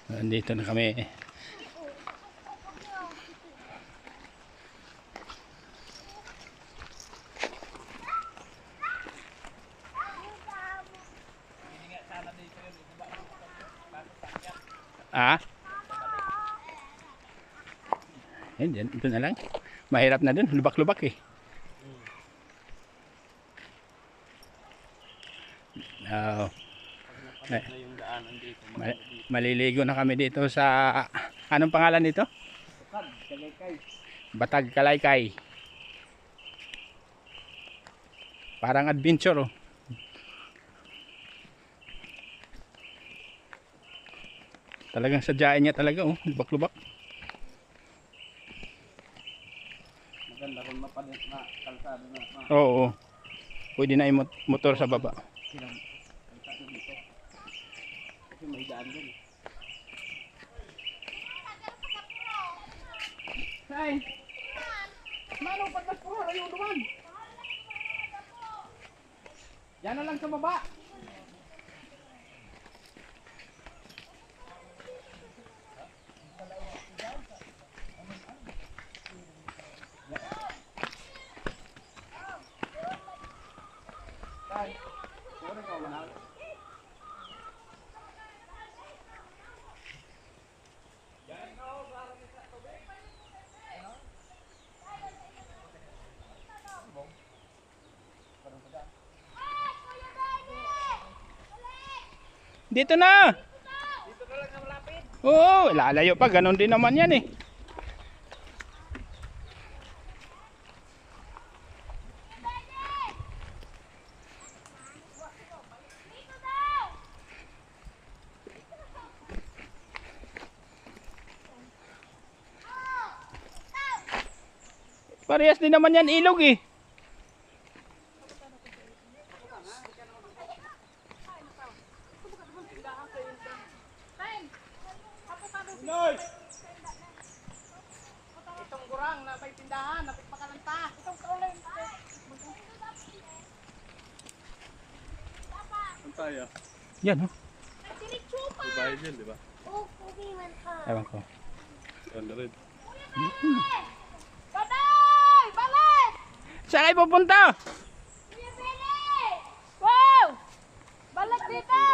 Nandito na kami. Ah? Yan, ito na lang. Mahirap na dun, lubak-lubak eh. Oh. Maliligo na kami dito sa anong pangalan nito? Batag Kalaykay. Parang adventure oh. Talagang sadyain niya talaga oh, lubak-lubak. Maganda kung mapalit na kalsado na. Oo. Pwede na yung motor sa baba. Kalsado dito. Kasi may daan dun. Say! Manong pagkas po, ayaw naman! Yan na lang sa baba! Say! Siguro ikaw manalo. Dito na! Dito na lang na malapit! Oo, lalayo pa. Ganon din naman yan eh. Parehas din naman yan ilog eh. Noy! Itong gurang na may tindahan, napagpakalanta. Itong kaulan. Saan tayo? Yan oh. Ibayad yan, di ba? Ewan ko. Yan na rin. Patay! Balik! Saan kayo pupunta? Wow! Balik dito!